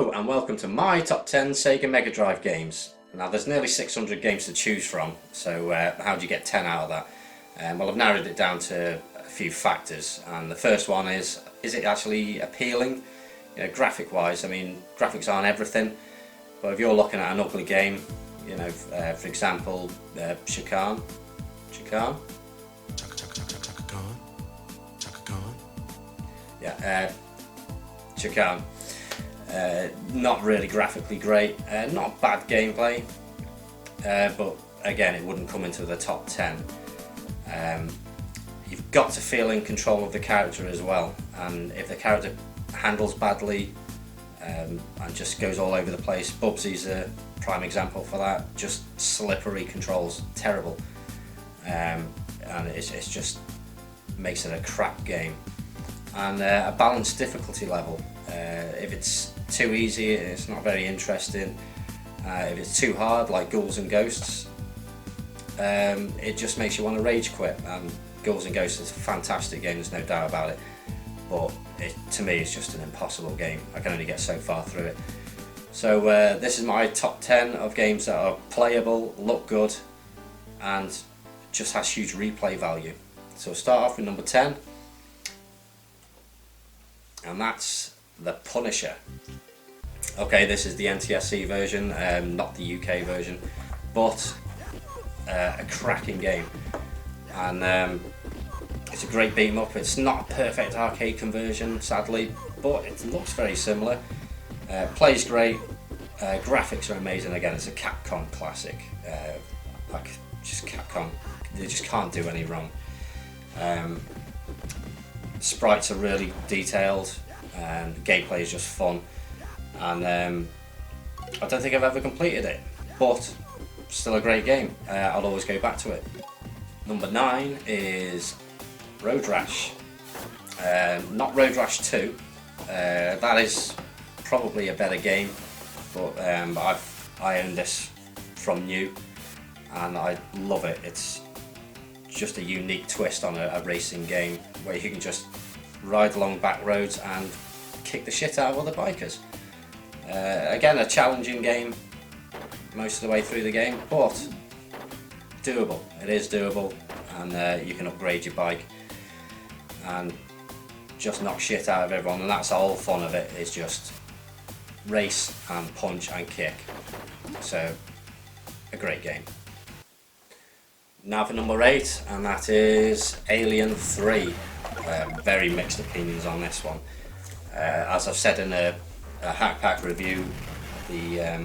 Hello and welcome to my top 10 Sega Mega Drive games. Now there's nearly 600 games to choose from, so how do you get 10 out of that? Well, I've narrowed it down to a few factors, and the first one is it actually appealing? You know, graphic wise, I mean, graphics aren't everything, but if you're looking at an ugly game, you know, for example, Chaka Khan? Yeah, Chaka. Not really graphically great, not bad gameplay, but again it wouldn't come into the top 10. You've got to feel in control of the character as well, and if the character handles badly and just goes all over the place, Bubsy's a prime example for that, just slippery controls, terrible, and it's just makes it a crap game. And a balanced difficulty level. If it's too easy, it's not very interesting. If it's too hard, like Ghouls and Ghosts, it just makes you want to rage quit. And Ghouls and Ghosts is a fantastic game, there's no doubt about it. But to me, it's just an impossible game. I can only get so far through it. So this is my top 10 of games that are playable, look good, and just has huge replay value. So we'll start off with number 10. And that's The Punisher. Okay, this is the NTSC version, not the UK version, but a cracking game. And it's a great beat 'em up. It's not a perfect arcade conversion, sadly, but it looks very similar. Plays great, graphics are amazing. Again, it's a Capcom classic. Like, just Capcom, they just can't do any wrong. Sprites are really detailed, and the gameplay is just fun, and I don't think I've ever completed it, but still a great game. I'll always go back to it. Number 9 is Road Rash. Not Road Rash 2, that is probably a better game, but I own this from new and I love it. It's just a unique twist on a racing game where you can just ride along back roads and kick the shit out of other bikers. Again, a challenging game most of the way through the game, but doable. It is doable, and you can upgrade your bike and just knock shit out of everyone, and that's the whole fun of it, is just race and punch and kick. So, a great game. Now for number 8, and that is Alien 3. Very mixed opinions on this one. As I've said in a Hack Pack review, the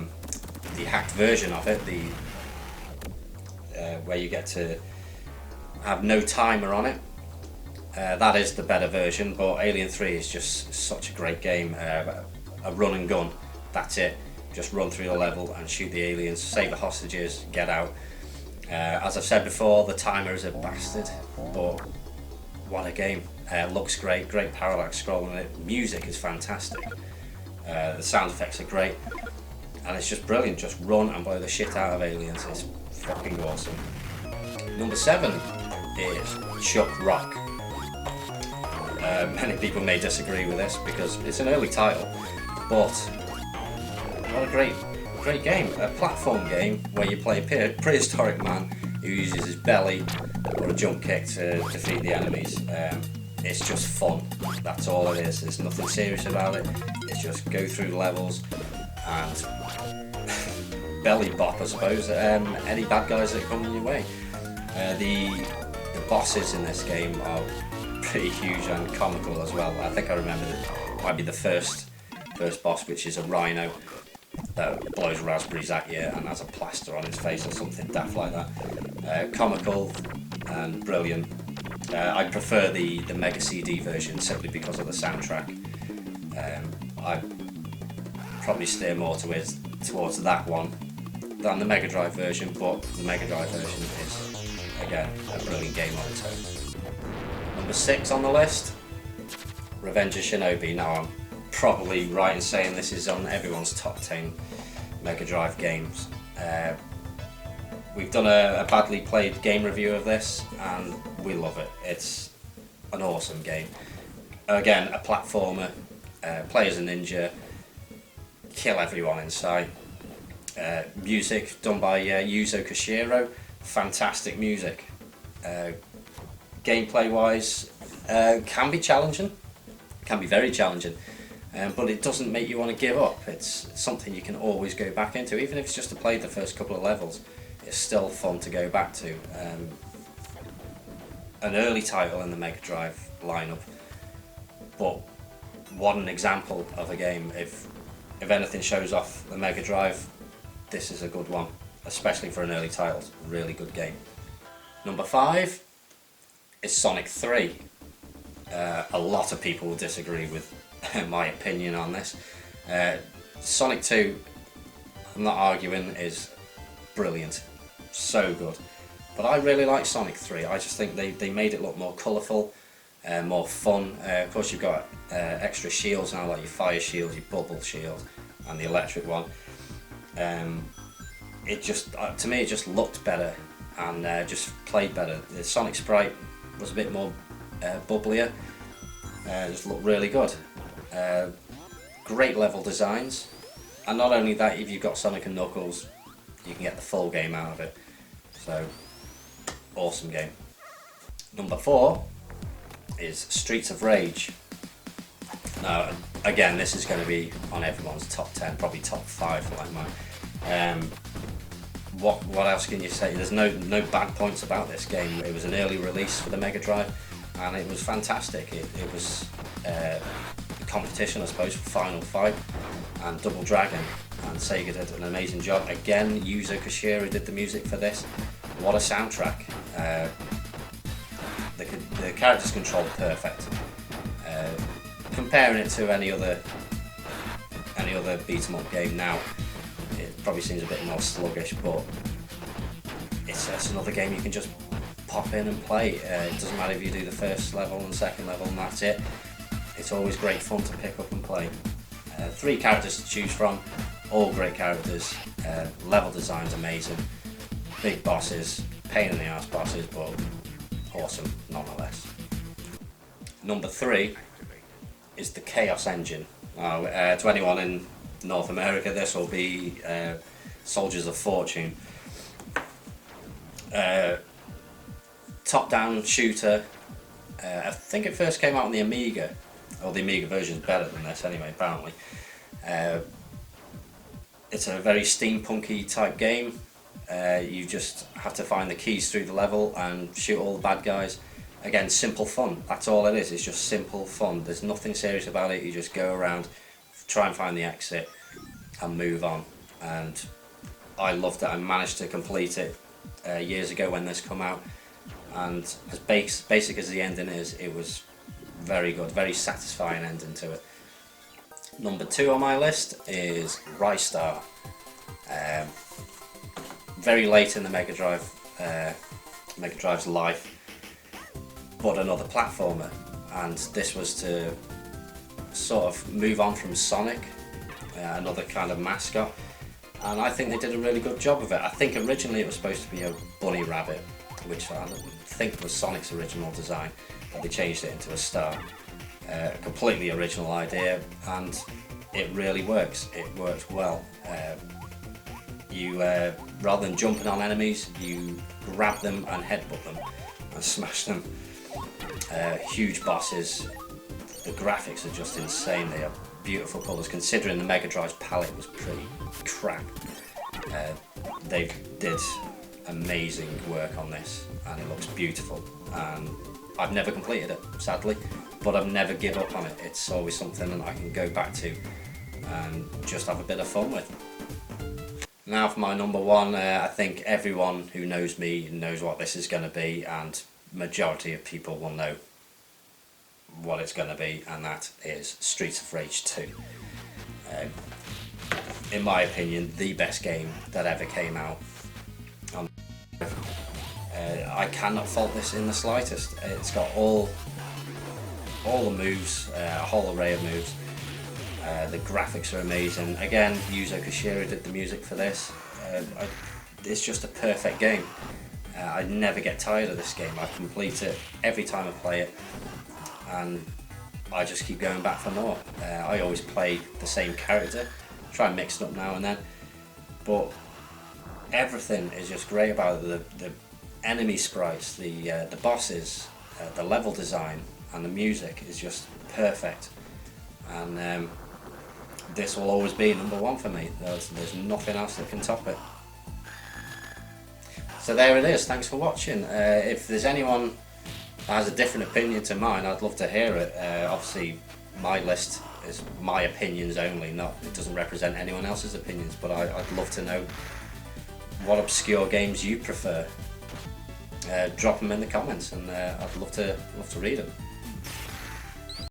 hacked version of it, where you get to have no timer on it, that is the better version, but Alien 3 is just such a great game. A run and gun, that's it. Just run through the level and shoot the aliens, save the hostages, get out. As I've said before, the timer is a bastard, but what a game. Looks great, great parallax scrolling. Music is fantastic. The sound effects are great, and it's just brilliant. Just run and blow the shit out of aliens. It's fucking awesome. Number 7 is Chuck Rock. Many people may disagree with this because it's an early title, but what a great game. A platform game where you play a prehistoric man who uses his belly or a jump kick to defeat the enemies. It's just fun, that's all it is. There's nothing serious about it. It's just go through the levels and belly bop, I suppose, any bad guys that come in your way. The bosses in this game are pretty huge and comical as well. I think I remember it might be the first boss, which is a rhino that blows raspberries at you and has a plaster on his face or something daft like that. Comical and brilliant. I prefer the Mega CD version simply because of the soundtrack. I probably steer more towards that one than the Mega Drive version, but the Mega Drive version is, again, a brilliant game on its own. Number 6 on the list, Revenge of Shinobi. Now, I'm probably right in saying this is on everyone's top 10 Mega Drive games. We've done a badly played game review of this and we love it. It's an awesome game. Again, a platformer, play as a ninja, kill everyone in sight. Music done by Yuzo Koshiro, fantastic music. Gameplay wise, can be challenging, can be very challenging, but it doesn't make you want to give up. It's something you can always go back into, even if it's just to play the first couple of levels. It's still fun to go back to. An early title in the Mega Drive lineup, but what an example of a game. If anything shows off the Mega Drive, this is a good one, especially for an early title. Really good game. Number 5 is Sonic 3. A lot of people will disagree with my opinion on this. Sonic 2, I'm not arguing, is brilliant, so good. But I really like Sonic 3. I just think they made it look more colourful, more fun. Of course you've got extra shields now, like your fire shield, your bubble shield, and the electric one. It just, to me, it just looked better and just played better. The Sonic sprite was a bit more bubblier. Just looked really good. Great level designs, and not only that, if you've got Sonic and Knuckles, you can get the full game out of it. So, awesome game. Number 4 is Streets of Rage. Now, again, this is going to be on everyone's top 10, probably top 5 like mine. What else can you say? There's no bad points about this game. It was an early release for the Mega Drive, and it was fantastic. It was a competition, I suppose, for Final Fight and Double Dragon, and Sega did an amazing job. Again, Yuzo Koshiro did the music for this. What a soundtrack. The characters controlled perfect. Comparing it to any other beat 'em up game now, it probably seems a bit more sluggish, but it's another game you can just pop in and play. It doesn't matter if you do the first level and second level and that's it. It's always great fun to pick up and play. 3 characters to choose from, all great characters. Level design's amazing. Big bosses, pain in the ass bosses, but awesome nonetheless. Number 3 is the Chaos Engine. To anyone in North America, this will be Soldiers of Fortune. Top-down shooter. I think it first came out on the Amiga, or the Amiga version is better than this anyway, apparently. It's a very steampunky type game. You just have to find the keys through the level and shoot all the bad guys. Again, simple fun. That's all it is. It's just simple fun. There's nothing serious about it. You just go around, try and find the exit, and move on. And I loved it. I managed to complete it years ago when this came out. And as basic as the ending is, it was very good. Very satisfying ending to it. Number 2 on my list is Rystar. Very late in the Mega Drive's life, but another platformer, and this was to sort of move on from Sonic, another kind of mascot, and I think they did a really good job of it. I think originally it was supposed to be a bunny rabbit, which I think was Sonic's original design, but they changed it into a star. A completely original idea, and it really works. It works well. You rather than jumping on enemies, you grab them and headbutt them and smash them. Huge bosses. The graphics are just insane. They have beautiful colours, considering the Mega Drive's palette was pretty crap. They did amazing work on this, and it looks beautiful. And I've never completed it, sadly, but I've never give up on it. It's always something that I can go back to and just have a bit of fun with. Now for my number 1, I think everyone who knows me knows what this is going to be, and majority of people will know what it's going to be, and that is Streets of Rage 2. In my opinion, the best game that ever came out. I cannot fault this in the slightest. It's got all the moves, a whole array of moves. The graphics are amazing. Again, Yuzo Koshiro did the music for this. It's just a perfect game. I never get tired of this game. I complete it every time I play it, and I just keep going back for more. I always play the same character, try and mix it up now and then. But everything is just great about it. The enemy sprites, the bosses, the level design, and the music is just perfect. And this will always be number one for me. There's nothing else that can top it. So there it is. Thanks for watching. If there's anyone that has a different opinion to mine, I'd love to hear it. Obviously, my list is my opinions only. It doesn't represent anyone else's opinions. But I'd love to know what obscure games you prefer. Drop them in the comments, and I'd love to read them.